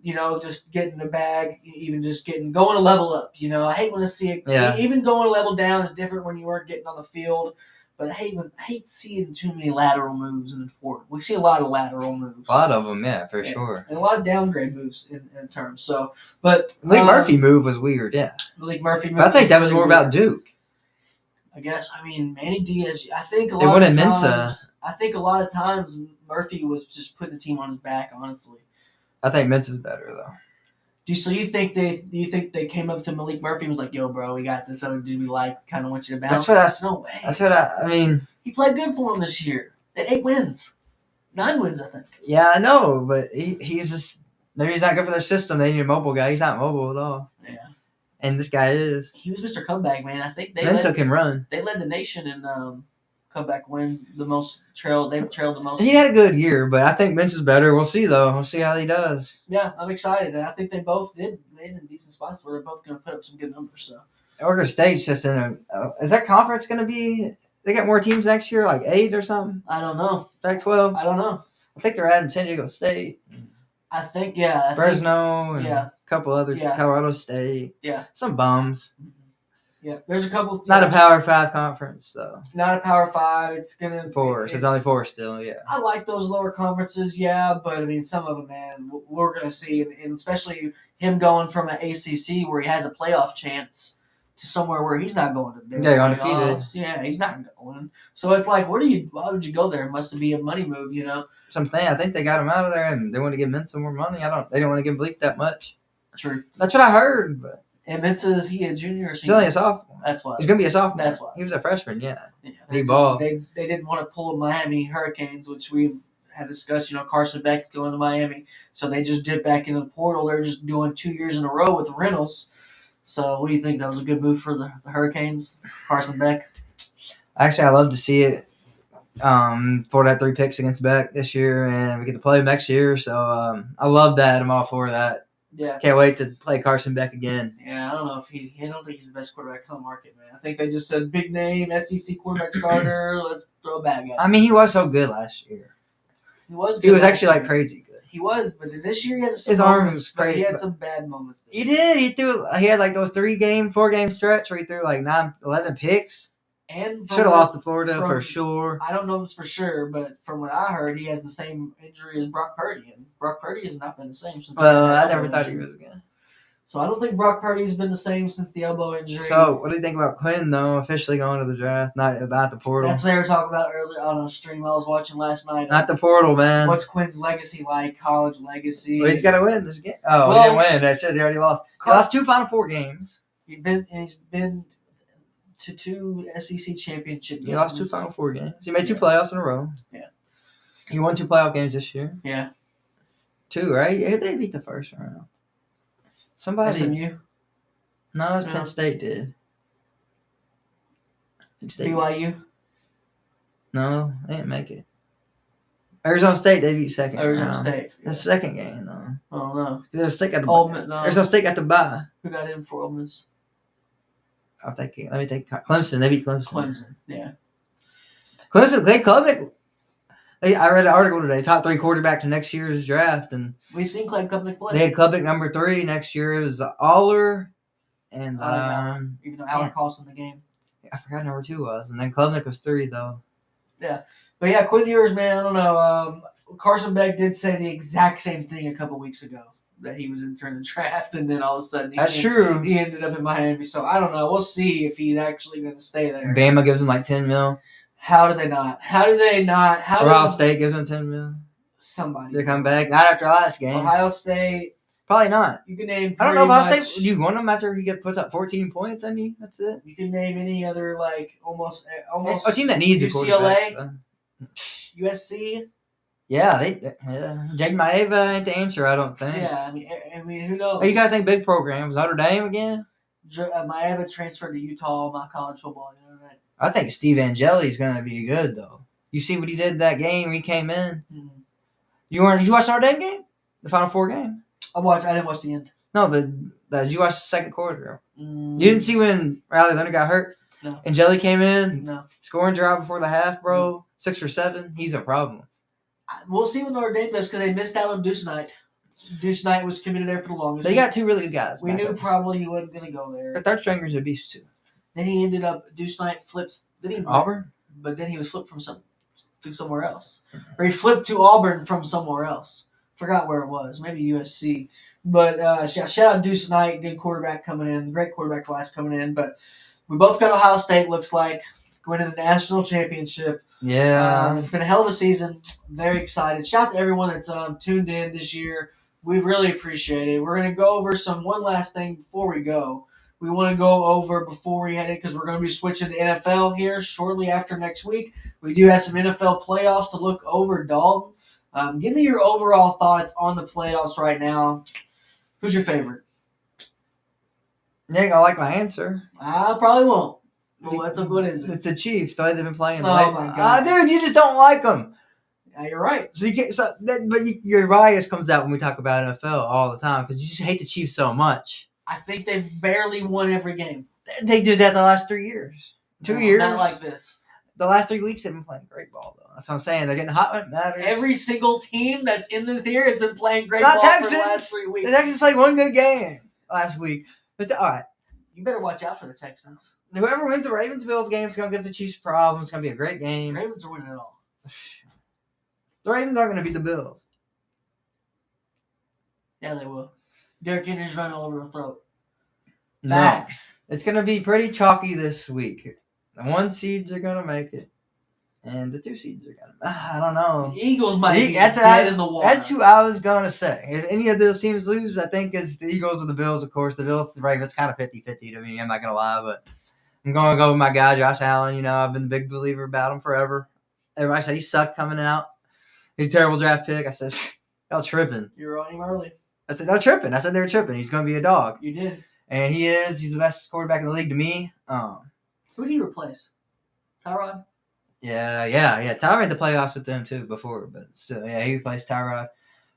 just getting the bag, even just going a level up. I hate when I see it. Yeah. Even going a level down is different when you weren't getting on the field. But I hate seeing too many lateral moves in the sport. We see a lot of lateral moves. A lot of them, for sure. And a lot of downgrade moves in terms. So, but Malik Murphy move was weird, yeah. Malik Murphy move. But I think that was more about Duke. I guess. Manny Diaz. I think a lot of times Murphy was just putting the team on his back. Honestly, I think Mensa's better though. Do you think they came up to Malik Murphy and was like, "Yo, bro, we got this other dude we like. Kind of want you to bounce." No way. That's what I mean. He played good for him this year. They had 8 wins, 9 wins, I think. Yeah, I know, but he's just maybe he's not good for their system. They need a mobile guy. He's not mobile at all. Yeah. And this guy is. He was Mr. Comeback, man. I think Mensa can run. They led the nation in comeback wins. The most they've trailed the most. He had a good year, but I think Mensa's better. We'll see though. We'll see how he does. Yeah, I'm excited, and I think they both did in decent spots where they're both going to put up some good numbers. So. Oregon State's just in a. Is that conference going to be? They got more teams next year, like 8 or something. I don't know. Pac-12. I don't know. I think they're adding San Diego State. I think Fresno and a couple other Colorado State. Yeah. Some bums. Yeah, there's a couple. Not a Power 5 conference though. Not a Power 5. It's gonna 4. It's only 4 still. Yeah. I like those lower conferences, but some of them, man, we're gonna see, and especially him going from an ACC where he has a playoff chance to somewhere where he's not going to do. Yeah, undefeated. Yeah, he's not going. So it's like, why would you go there? It must be a money move, Something. I think they got him out of there, and they want to give Mensa more money. They don't want to give Bleak that much. True. That's what I heard, but And Mensa, is he a junior or He's senior? only a sophomore. That's why. He's gonna be a sophomore. That's why. He was a freshman. Yeah. They balled. They didn't want to pull Miami Hurricanes, which we've had discussed. Carson Beck going to Miami, so they just dipped back into the portal. They're just doing 2 years in a row with Reynolds. So, what do you think? That was a good move for the Hurricanes, Carson Beck? Actually, I love to see it. For that 3 picks against Beck this year, and we get to play him next year. So I love that. I'm all for that. Yeah. Can't wait to play Carson Beck again. Yeah, I don't know if I don't think he's the best quarterback on the market, man. I think they just said big name, SEC quarterback starter. Let's throw a bad guy. I mean, he was so good last year. He was. He was actually like crazy good. He was, but this year he had his arm was crazy. He had some bad moments. He did. He had like those 4-game stretch where he threw like 11 picks. And should have lost to Florida for sure. I don't know this for sure, but from what I heard, he has the same injury as Brock Purdy, and Brock Purdy has not been the same since. Well, I never thought he was again. So I don't think Brock Purdy's been the same since the elbow injury. So what do you think about Quinn though? Officially going to the draft, not the portal. That's what they were talking about earlier on a stream I was watching last night. Not the portal, man. What's Quinn's legacy like? College legacy. Well, he's got to win this game. Oh, he didn't win. That shit, he already lost. He lost 2 Final Four games. He's been to 2 SEC championship games. He lost 2 Final Four games. He made 2 playoffs in a row. Yeah. He won 2 playoff games this year. Yeah. 2, right? Yeah, they beat the first round. Somebody. SMU? No, it was Penn State did. BYU? No, they didn't make it. Arizona State, they beat second. Arizona State. The second game, though. I don't know. Arizona State got no. Arizona State got the bye. Who got in for Ole Miss? I'm thinking. Let me think. Clemson. They beat Clemson. Clemson. Yeah. Clemson. Klubnik. I read an article today. Top 3 quarterback to next year's draft, and we've seen Clay Klubnik play. They had Klubnik number 3 next year. It was Aller, and even though Allen cost in the game. I forgot number 2 was, and then Klubnik was 3 though. Yeah, but yeah, Quinn Ewers, man. I don't know. Carson Beck did say the exact same thing a couple weeks ago, that he was entering the draft, and then all of a sudden true. He ended up in Miami. So I don't know. We'll see if he's actually going to stay there. Bama gives him like $10 million. How do they not? Ohio State gives him $10 million. Somebody. They come back. Not after last game. Ohio State. Probably not. You can name. I don't know if Ohio State. Do you want him after he puts up 14 points on you? That's it. You can name any other almost. A team that needs UCLA, a quarterback. USC. Yeah, Jake Maeva ain't the answer, I don't think. Yeah, I mean, who knows? You gotta think big programs. Notre Dame again. Maeva transferred to Utah, my college football. You know that. I think Steve Angeli's gonna be good though. You see what he did that game when he came in. Mm-hmm. Did you watch the Notre Dame game? The Final Four game. I didn't watch the end. No, did you watch the second quarter? Mm. You didn't see when Riley Leonard got hurt? No. Angeli came in. No. Scoring drive before the half, bro. 6 or 7. He's a problem. We'll see what Notre Dame does because they missed out on Deuce Knight. Deuce Knight was committed there for the longest. They got 2 really good guys. We knew probably he wasn't going to go there. The third stringer's a beast too. Then he ended up Deuce Knight flipped. Auburn? But then he was flipped to somewhere else. Or he flipped to Auburn from somewhere else. Forgot where it was. Maybe USC. But shout out Deuce Knight, good quarterback coming in. Great quarterback class coming in. But we both got Ohio State, looks like, going to the national championship. Yeah. It's been a hell of a season. Very excited. Shout out to everyone that's tuned in this year. We really appreciate it. We're going to go over one last thing before we go. We want to go over before we head in because we're going to be switching to NFL here shortly after next week. We do have some NFL playoffs to look over, Dalton. Give me your overall thoughts on the playoffs right now. Who's your favorite? You ain't going to like my answer. I probably won't. Well, what is it? It's the Chiefs. The way they've been playing. Oh, my God. Dude, you just don't like them. Yeah, you're right. So you can't. Your bias comes out when we talk about NFL all the time because you just hate the Chiefs so much. I think they've barely won every game. They did that the last 3 years. 2 years. Not like this. The last 3 weeks they've been playing great ball though. That's what I'm saying. They're getting hot when it matters. Every single team that's in the tier has been playing great Not ball Texans. for the last 3 weeks. The Texans played one good game last week. But all right. You better watch out for the Texans. Whoever wins the Ravens-Bills game is going to give the Chiefs problems. It's going to be a great game. The Ravens are winning it all. The Ravens aren't going to beat the Bills. Yeah, they will. Derrick Henry's running all over the throat. No. Facts. It's going to be pretty chalky this week. The 1 seeds are going to make it. And the 2 seeds are gonna. I don't know. The Eagles might be That's dead in the water. That's who I was gonna say. If any of those teams lose, I think it's the Eagles or the Bills. Of course, the Bills, the Ravens, kind of 50-50 to me. I'm not gonna lie, but I'm gonna go with my guy Josh Allen. You know, I've been a big believer about him forever. Everybody said he sucked coming out. He's a terrible draft pick. I said, y'all tripping. You were on him early. I said, they're tripping. I said they were tripping. He's gonna be a dog. You did. And he is. He's the best quarterback in the league to me. Who did he replace? Tyrod? Yeah. Tyrod had the playoffs with them too before, but still, yeah, he replaced Tyrod.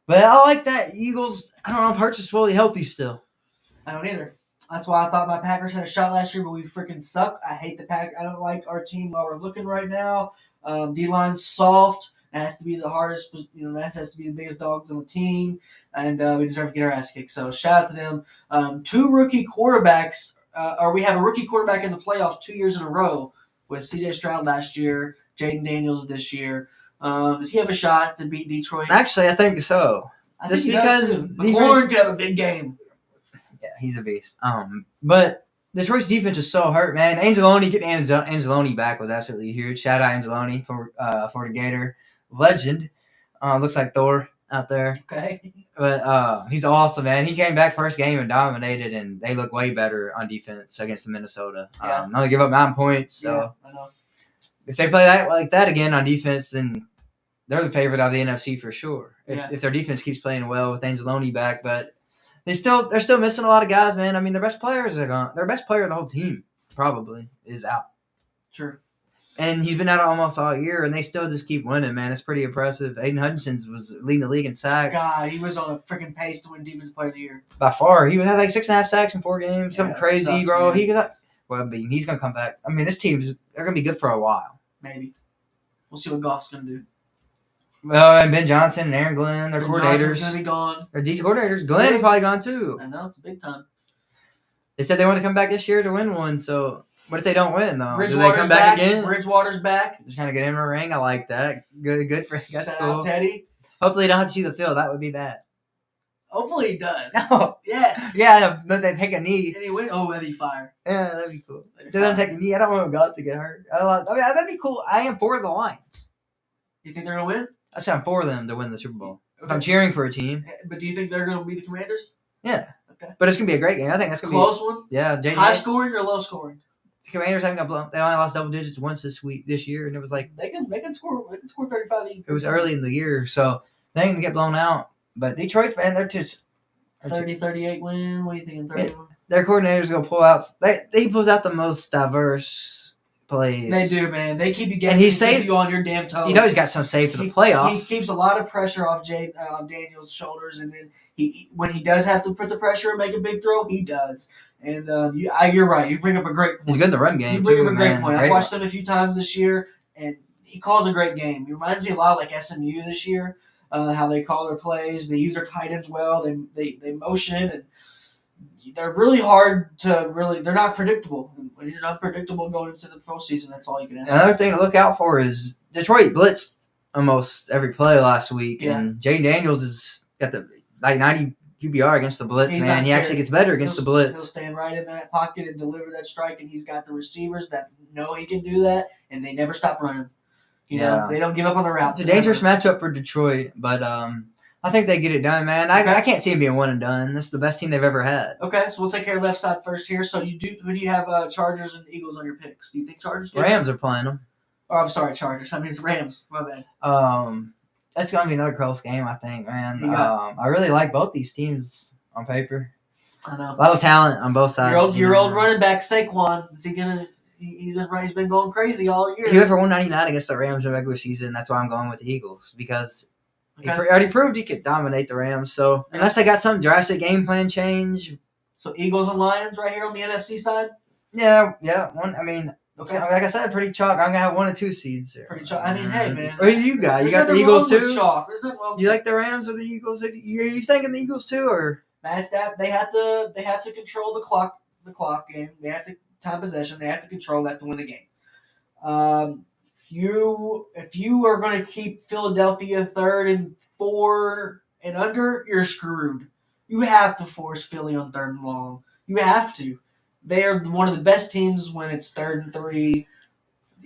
But I like that Eagles. I don't know if Hurts is fully healthy still. I don't either. That's why I thought my Packers had a shot last year, but we freaking suck. I hate the Pack. I don't like our team while we're looking right now. D-line's soft. That has to be the hardest. That has to be the biggest dogs on the team, and we deserve to get our ass kicked. So shout out to them. 2 rookie quarterbacks, or we have a rookie quarterback in the playoffs 2 years in a row with C.J. Stroud last year, Jaden Daniels this year. Does he have a shot to beat Detroit? Actually, I think so. Just because McLaurin could have a big game. Yeah, he's a beast. But Detroit's defense is so hurt, man. Anzalone, getting Anzalone back was absolutely huge. Shout out Anzalone for the Gator legend. Looks like Thor out there. Okay. But he's awesome, man. He came back first game and dominated, and they look way better on defense against the Minnesota. Yeah. Only give up 9 points. So yeah, I know. If they play like that again on defense, then they're the favorite out of the NFC for sure. If their defense keeps playing well with Anzalone back, but they're still missing a lot of guys, man. I mean, their best players are gone. Their best player of the whole team probably is out. Sure. And he's been out almost all year, and they still just keep winning, man. It's pretty impressive. Aiden Hutchinson was leading the league in sacks. God, he was on a freaking pace to win Defensive Player of the Year. By far. He had like 6.5 sacks in 4 games. Something crazy, sucks, bro. Man. He's going to come back. I mean, this team they're going to be good for a while. Maybe. We'll see what Goff's going to do. And Ben Johnson and Aaron Glenn, their coordinators. Johnson's going to be gone. They're decent coordinators. Glenn probably gone too. I know, it's a big time. They said they want to come back this year to win one, so what if they don't win, though? Bridgewater's Do they come back again? Bridgewater's back. They're trying to get him a ring. I like that. Good for that's cool. Out, Teddy. Hopefully, you don't have to see the field. That would be bad. Hopefully he does. No. Yes. Yeah, but they take a knee. Anyway, that'd be fire. Yeah, that'd be cool. They don't take a knee. I don't want God to get hurt. That'd be cool. I am for the Lions. You think they're going to win? That's why I'm for them to win the Super Bowl. Okay. If I'm cheering for a team. But do you think they're going to be the Commanders? Yeah. Okay. But it's going to be a great game. I think that's going to be close one? Yeah. High scoring or low scoring? The Commanders haven't got blown. They only lost double digits once this year, and it was like they can score 35 each. It was early in the year, so they didn't get blown out. But Detroit, man, they're just 30-38 win. What are you thinking? 31? Their coordinator's gonna pull out. They pulls out the most diverse plays. They do, man. They keep you guessing. And he saves you on your damn toes. You know he's got some save for the playoffs. He keeps a lot of pressure off Daniel's shoulders, and then when he does have to put the pressure and make a big throw, he does. And you're right. You bring up a great point. He's good in the run game. You bring too, up a great man. point. I've watched him a few times this year, and he calls a great game. He reminds me a lot of like SMU this year. How they call their plays, they use their tight ends well. They motion, and they're really hard to really. They're not predictable. When you're not predictable going into the postseason, that's all you can ask. Another thing to look out for is Detroit blitzed almost every play last week, and Jaden Daniels has got the 90 QBR against the blitz. He's man, he actually gets better against the blitz. He'll stand right in that pocket and deliver that strike, and he's got the receivers that know he can do that, and they never stop running. You know, they don't give up on the routes. It's a dangerous matchup for Detroit, but I think they get it done, man. I can't see them being one and done. This is the best team they've ever had. Okay, so we'll take care of left side first here. So who do you have Chargers and Eagles on your picks? Do you think Chargers get Rams are playing them. Oh, I'm sorry, Chargers. I mean, it's Rams. My bad. That's going to be another close game, I think, man. I really like both these teams on paper. I know. A lot of talent on both sides. Your old running back, Saquon, is he going to... He's been going crazy all year. He went for 199 against the Rams in the regular season. That's why I'm going with the Eagles because he already proved he could dominate the Rams. So unless they got some drastic game plan change. So Eagles and Lions right here on the NFC side? Yeah. One. I mean, like I said, pretty chalk. I'm going to have 1 or 2 seeds there. Pretty chalk. I mean, hey, man. What do you got? You got the Eagles too? Do you like the Rams or the Eagles? Are you thinking the Eagles too? Or? That's that. They have to control the clock game. They have to time possession. They have to control that to win the game. If you are going to keep Philadelphia 3rd and 4 and under, you're screwed. You have to force Philly on 3rd and long. You have to. They are one of the best teams when it's 3rd and 3.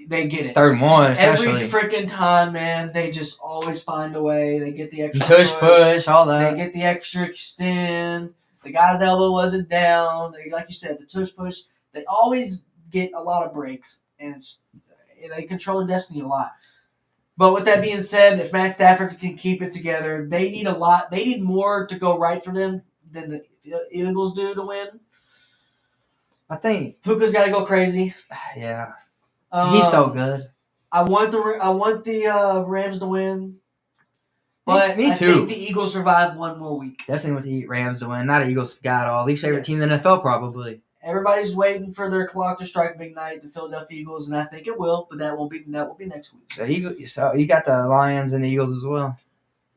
they get it. 3rd and 1, especially. Every freaking time, man, they just always find a way. They get the extra push, all that. They get the extra extend. The guy's elbow wasn't down. Like you said, the tush push. They always get a lot of breaks, and they control their destiny a lot. But with that being said, if Matt Stafford can keep it together, they need a lot. They need more to go right for them than the Eagles do to win. I think Puka's got to go crazy. Yeah, he's so good. I want the Rams to win, but me too. I think the Eagles survive one more week. Definitely want the Rams to win. Not an Eagles guy at all. Least favorite team in the NFL, probably. Everybody's waiting for their clock to strike midnight, the Philadelphia Eagles, and I think it will, but that will be next week. So you got the Lions and the Eagles as well.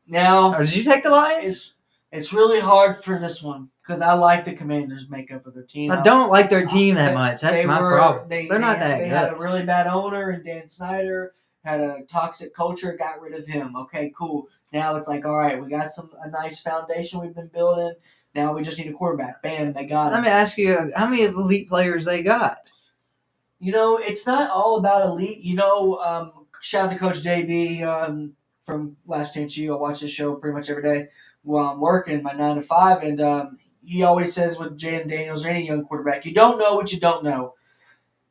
Now, did you take the Lions? It's really hard for this one because I like the Commanders' makeup of their team. I don't like their team that much. That's my problem. They're not that good. They had a really bad owner, and Dan Snyder had a toxic culture. Got rid of him. Okay, cool. Now it's like, all right, we got a nice foundation we've been building. Now we just need a quarterback. Bam, they got it. Let me ask you, how many elite players they got? It's not all about elite. Shout out to Coach JB from Last Chance U. I watch this show pretty much every day while I'm working my 9 to 5, and he always says with Jay and Daniels or any young quarterback, you don't know what you don't know.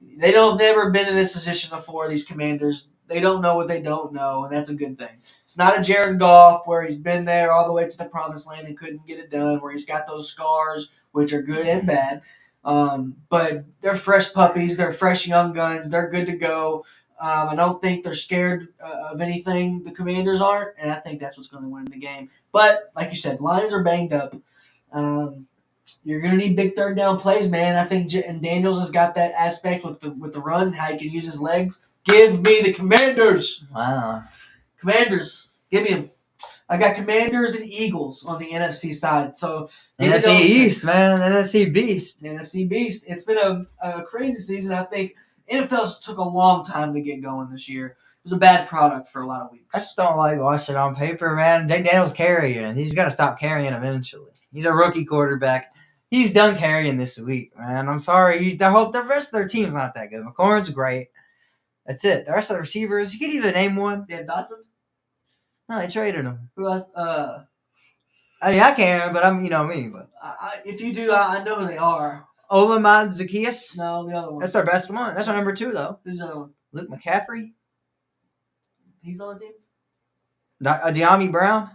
They don't never been in this position before. These Commanders, they don't know what they don't know, and that's a good thing. It's not a Jared Goff where he's been there all the way to the promised land and couldn't get it done, where he's got those scars, which are good and bad. But they're fresh puppies. They're fresh young guns. They're good to go. I don't think they're scared of anything. The Commanders aren't, and I think that's what's going to win the game. But like you said, Lions are banged up. You're going to need big third down plays, man. I think and Daniels has got that aspect with the run, how he can use his legs. Give me the Commanders. Wow. Commanders. Give me them. I got Commanders and Eagles on the NFC side. So NFC East, man. NFC Beast. The NFC Beast. It's been a crazy season. I think NFL took a long time to get going this year. It was a bad product for a lot of weeks. I just don't like watching it on paper, man. Jay Daniels carrying. He's got to stop carrying eventually. He's a rookie quarterback. He's done carrying this week, man. I'm sorry. The rest of their team's not that good. McLaurin's great. That's it. The rest of the receivers, you could even name one. They have Dotson? No, they traded him. Who else? I mean, I can, but I'm, me. But if you do, I know who they are. Olamide Zacchaeus? No, the other one. That's our best one. That's our number 2, though. Who's the other one? Luke McCaffrey? He's on the team? De'Ami Brown?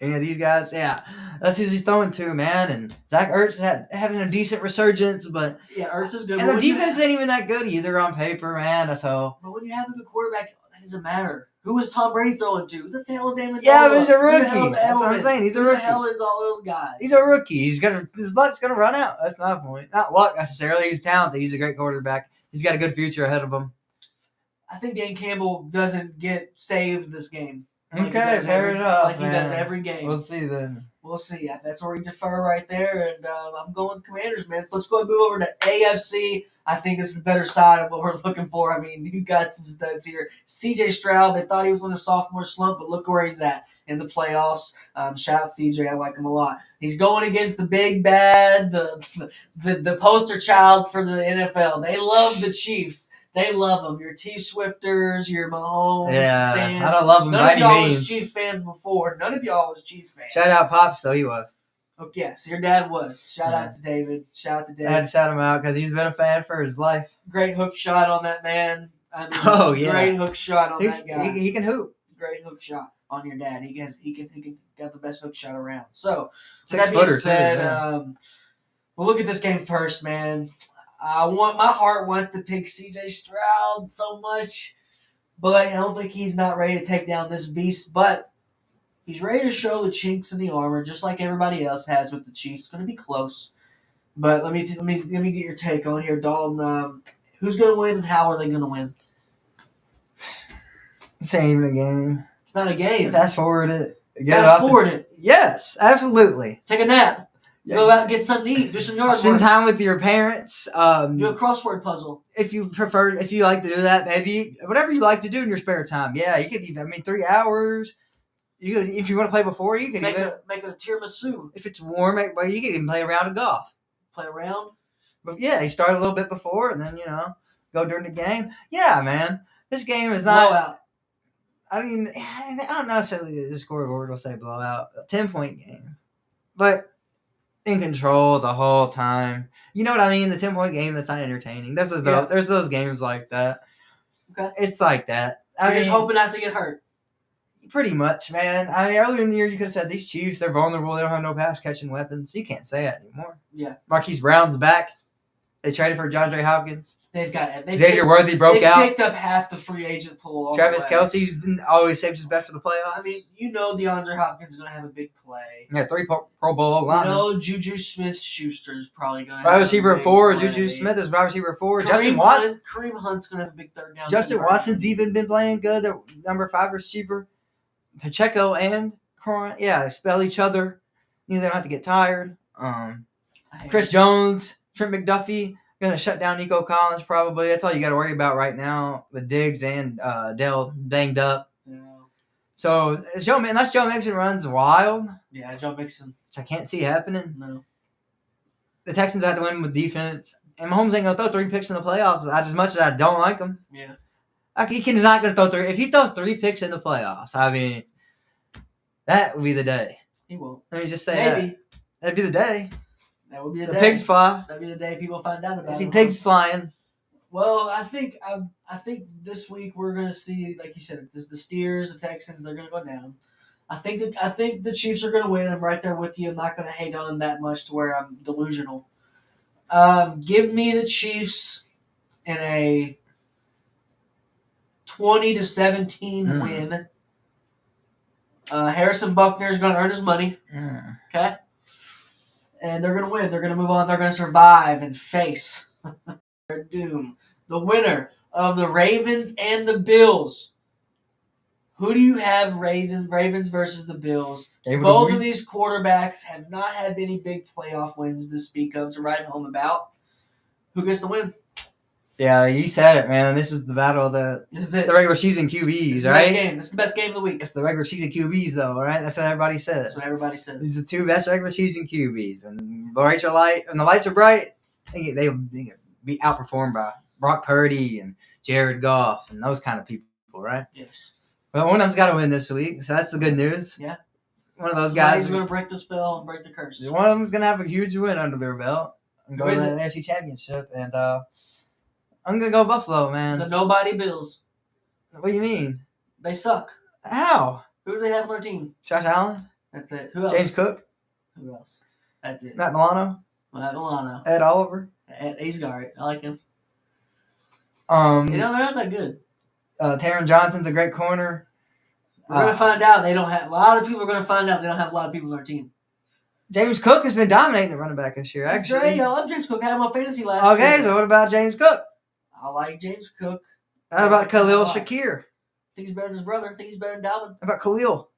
Any of these guys? Yeah. That's who he's throwing to, man. And Zach Ertz having a decent resurgence, but yeah, Ertz is good. And their defense ain't even that good either on paper, man. So. But when you have a good quarterback, that doesn't matter. Who was Tom Brady throwing to? Who the hell is Amendola? Yeah, but he's a rookie. That's what I'm saying. He's a rookie. Who the hell is all those guys? He's a rookie. His luck's gonna run out. That's my point. Not luck necessarily. He's talented. He's a great quarterback. He's got a good future ahead of him. I think Dan Campbell doesn't get saved this game. Okay, fair enough. Like he does every game. We'll see then. We'll see. That's where we defer right there. And I'm going with Commanders, man. So let's go and move over to AFC. I think this is the better side of what we're looking for. I mean, you got some studs here. CJ Stroud, they thought he was on a sophomore slump, but look where he's at in the playoffs. Shout out CJ. I like him a lot. He's going against the big bad, the poster child for the NFL. They love the Chiefs. They love them. Your T-Swifters, your Mahomes fans. I don't love them by any means. None of y'all was Chiefs fans before. None of y'all was Chiefs fans. Shout out Pops, though. He was. Oh, yes, your dad was. Shout out to David. Shout out to David. I had to shout him out because he's been a fan for his life. Great hook shot on that man. I mean, Great hook shot on that guy. He can hoop. Great hook shot on your dad. He got the best hook shot around. So, that being said, we'll look at this game first, man. My heart wants to pick CJ Stroud so much, but I don't think he's not ready to take down this beast. But he's ready to show the chinks in the armor, just like everybody else has with the Chiefs. It's going to be close, but let me get your take on here, Dalton. Who's going to win and how are they going to win? This ain't even a game. It's not a game. Fast forward it. Fast forward it. Yes, absolutely. Take a nap. Go out and get something to eat. Do some yard work. Spend time with your parents. Do a crossword puzzle. If you like to do that, maybe whatever you like to do in your spare time. Yeah, you could even. 3 hours. If you want to play before, you could make a tiramisu. If it's warm, you could even play a round of golf. Play around. But yeah, you start a little bit before, and then go during the game. Yeah, man. This game is not. Blowout. I don't necessarily the scoreboard will say blowout. A 10-point game, but in control the whole time. You know what I mean? The 10-point game that's not entertaining. There's those games like that. Okay. It's like that. You're just hoping not to get hurt. Pretty much, man. I mean, earlier in the year, you could have said these Chiefs, they're vulnerable. They don't have no pass-catching weapons. You can't say that anymore. Yeah. Marquise Brown's back. They traded for John J. Hopkins. They've got it. Xavier Worthy broke out. They picked up half the free agent pool. Travis Kelce's always saves his best for the playoffs. I mean, DeAndre Hopkins is going to have a big play. Yeah, 3 Pro Bowl linemen. Juju Smith-Schuster is probably going to have wide receiver 4. play. Juju Smith is wide receiver 4. Kareem Hunt's going to have a big third down. Justin Watson's even been playing good. The number 5 receiver. Pacheco and Corin, they spell each other. They don't have to get tired. Chris Jones, Trent McDuffie, going to shut down Nico Collins probably. That's all you got to worry about right now with Diggs and Dell banged up. Yeah. So unless Joe Mixon runs wild. Yeah, Joe Mixon. Which I can't see happening. No. The Texans have to win with defense. And Mahomes ain't going to throw 3 picks in the playoffs as much as I don't like him. Yeah. He's not going to throw 3. If he throws 3 picks in the playoffs, I mean, that would be the day. He won't. Let me just say Maybe. That'd be the day. That would be the day. The pigs fly. That'd be the day people find out about it. I see pigs flying. Well, I think this week we're going to see, like you said, the Steelers, the Texans, they're going to go down. I think the Chiefs are going to win. I'm right there with you. I'm not going to hate on them that much to where I'm delusional. Give me the Chiefs in a 20-17 win. Harrison Buckner is going to earn his money. Okay? And they're going to win. They're going to move on. They're going to survive and face their doom. The winner of the Ravens and the Bills. Who do you have? Ravens versus the Bills. Both of these quarterbacks have not had any big playoff wins to speak of to write home about. Who gets the win? Yeah, you said it, man. This is the battle of the regular season QBs, right? This is the best game of the week. It's the regular season QBs, though, right? That's what everybody says. That's what everybody says. These are the 2 best regular season QBs. And the lights are bright, they be outperformed by Brock Purdy and Jared Goff and those kind of people, right? Yes. But one of them's got to win this week, so that's the good news. Yeah. One of those guys is going to break the spell and break the curse. One of them's going to have a huge win under their belt and go to the NFC Championship. And I'm going to go Buffalo, man. The nobody Bills. What do you mean? They suck. How? Who do they have on their team? Josh Allen? That's it. Who else? James Cook? Who else? That's it. Matt Milano? Ed Oliver? He's great. I like him. They're not that good. Taron Johnson's a great corner. We're going to find out they don't have – a lot of people are going to find out they don't have a lot of people on their team. James Cook has been dominating at running back this year, actually. That's great. I love James Cook. I had him on fantasy last year. Okay, so what about James Cook? I like James Cook. How about Khalil Shakir? I think he's better than his brother. I think he's better than Dalvin. How about Khalil?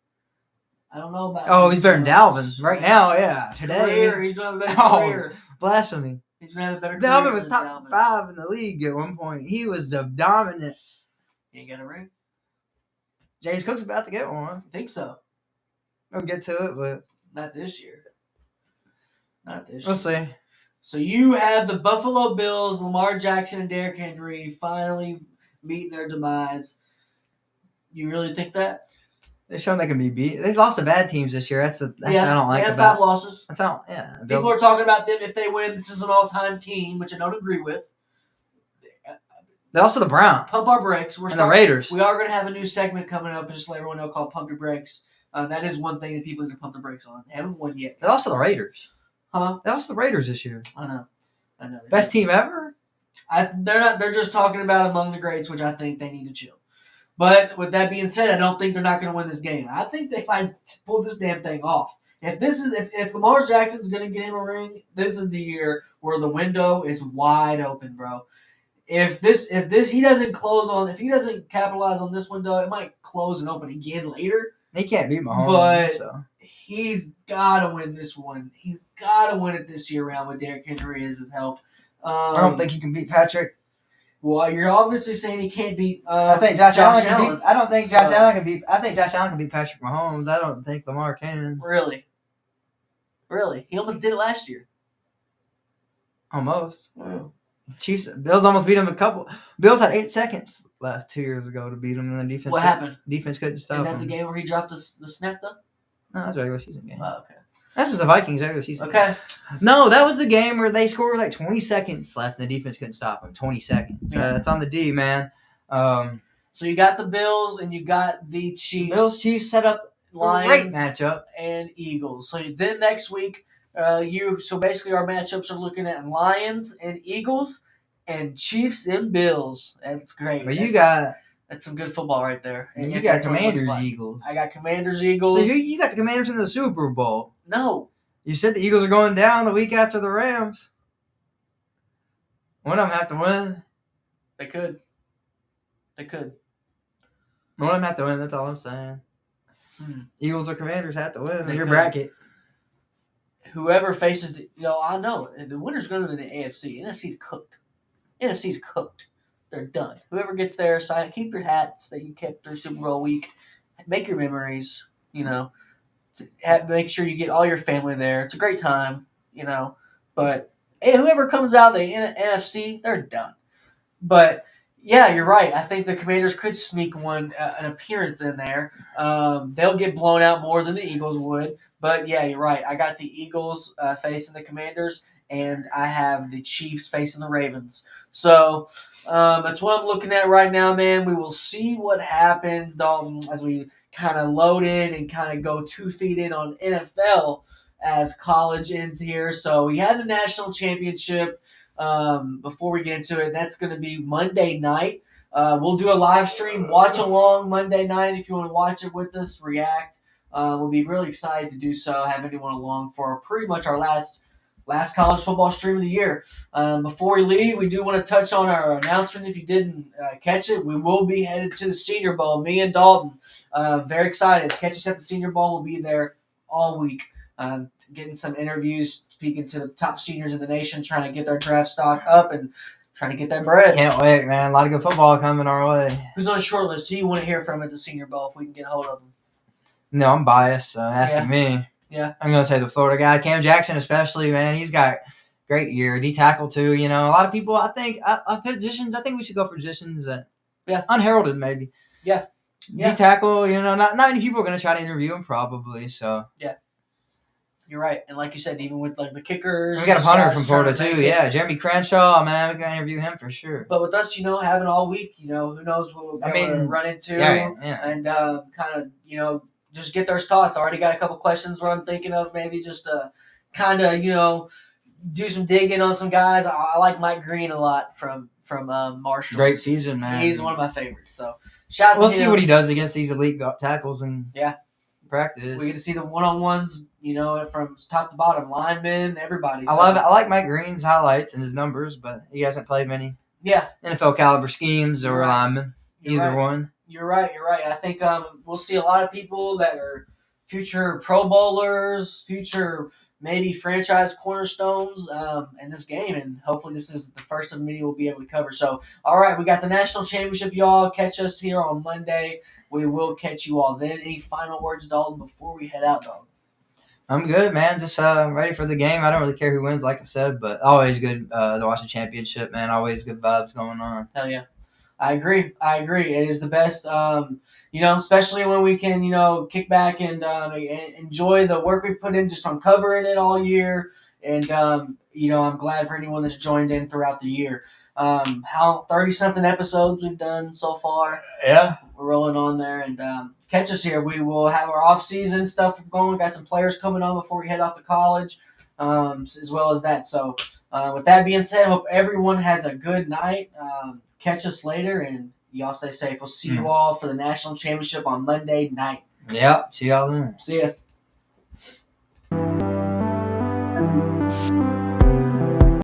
I don't know about Oh, he's better than Dalvin. Right now, yeah. Today. Career. He's going to have a better career. Blasphemy. He's going to have a better career. Dalvin was top 5 in the league at one point. He was the dominant. He ain't got a ring. James Cook's about to get one. I think so. We'll get to it, but not this year. We'll see. So you have the Buffalo Bills, Lamar Jackson and Derrick Henry finally meeting their demise. You really think that? They've shown they can be beat. They've lost to bad teams this year. That's what I don't like they have about. 5 losses. That's how. Yeah. People are talking about them if they win. This is an all-time team, which I don't agree with. They lost to the Browns. Pump our brakes. The Raiders. We are going to have a new segment coming up, just to let everyone know, called Pump Your Brakes. That is one thing that people need to pump the brakes on. They haven't won yet. They lost to the Raiders. Huh? They lost to the Raiders this year. I know. Best team ever? They're not. They're just talking about among the greats, which I think they need to chill. But with that being said, I don't think they're not going to win this game. I think they might pull this damn thing off. If Lamar Jackson's going to get him a ring, this is the year where the window is wide open, bro. If he doesn't capitalize on this window, it might close and open again later. He can't beat Mahomes, but he's got to win this one. He's got to win it this year round with Derrick Henry as his help. I don't think he can beat Patrick. Well, you're obviously saying he can't beat. I think Josh Allen can beat. I don't think Josh Allen can beat. I think Josh Allen can beat Patrick Mahomes. I don't think Lamar can. Really? He almost did it last year. Almost. Oh. Bills almost beat them a couple. Bills had 8 seconds left 2 years ago to beat them, and the defense. What happened? Defense couldn't stop them. Is that the game where he dropped the snap though? No, that's a regular season game. Oh, okay. That's just the Vikings regular season. Okay. Game. No, that was the game where they scored like 20 seconds left, and the defense couldn't stop them. 20 seconds. Yeah. That's on the D, man. So you got the Bills and you got the Chiefs. Bills Chiefs set up Lions, great matchup, and Eagles. So then next week, so basically our matchups are looking at Lions and Eagles, and Chiefs and Bills. That's great. But that's some good football right there. And you got Commanders Eagles. I got Commanders Eagles. So you got the Commanders in the Super Bowl. No. You said the Eagles are going down the week after the Rams. One of them have to win. They could. One of them have to win. That's all I'm saying. Eagles or Commanders have to win in your could. bracket. Whoever faces I know the winner's going to be the AFC. NFC's cooked. They're done. Whoever gets there, keep your hats that you kept through Super Bowl week. Make your memories. Make sure you get all your family there. It's a great time. But whoever comes out of the NFC, they're done. But yeah, you're right. I think the Commanders could sneak an appearance in there. They'll get blown out more than the Eagles would. But yeah, you're right. I got the Eagles facing the Commanders, and I have the Chiefs facing the Ravens. So that's what I'm looking at right now, man. We will see what happens, Dalton, as we kind of load in and kind of go 2 feet in on NFL as college ends here. So we had the national championship. Before we get into it, that's going to be Monday night. We'll do a live stream, watch along Monday night if you want to watch it with us, react. We'll be really excited to do so, have anyone along for pretty much our last college football stream of the year. Before we leave, we do want to touch on our announcement. If you didn't catch it, we will be headed to the Senior Bowl. Me and Dalton, very excited. Catch us at the Senior Bowl. We'll be there all week, getting some interviews, speaking to the top seniors in the nation, trying to get their draft stock up and trying to get that bread. Can't wait, man. A lot of good football coming our way. Who's on the short list? Who do you want to hear from at the Senior Bowl if we can get a hold of them? No, I'm biased, so asking me. Yeah. I'm going to say the Florida guy. Cam Jackson especially, man. He's got great year. D-tackle, too. A lot of people, I think, positions, I think we should go for positions that unheralded, maybe. Yeah. D-tackle, not many people are going to try to interview him probably, so. Yeah. You're right. And like you said, even with like the kickers. We got a punter from Florida, too. Yeah, Jeremy Crenshaw, man. We got to interview him for sure. But with us, having all week, who knows what we'll be able to run into. Yeah. And kind of, just get their thoughts. I already got a couple questions where I'm thinking of maybe just to kind of, do some digging on some guys. I like Mike Green a lot from Marshall. Great season, man. He's one of my favorites. So shout out to him. We'll see what he does against these elite tackles and practice. We get to see the one-on-ones, from top to bottom, linemen, everybody. I like Mike Green's highlights and his numbers, but he hasn't played many NFL caliber schemes or linemen. Either one. You're right. I think we'll see a lot of people that are future Pro Bowlers, future maybe franchise cornerstones in this game, and hopefully this is the first of many we'll be able to cover. So, all right, we got the national championship, y'all. Catch us here on Monday. We will catch you all then. Any final words, Dalton, before we head out, Dalton? I'm good, man. Just ready for the game. I don't really care who wins, like I said, but always good to watch the championship, man. Always good vibes going on. Hell yeah. I agree. It is the best, especially when we can, kick back and enjoy the work we've put in just on covering it all year. And, I'm glad for anyone that's joined in throughout the year. How 30-something episodes we've done so far. Yeah. We're rolling on there. And catch us here. We will have our off-season stuff going. Got some players coming on before we head off to college, as well as that. So with that being said, hope everyone has a good night. Catch us later, and y'all stay safe. We'll see you all for the national championship on Monday night. Yep. See y'all then. See ya.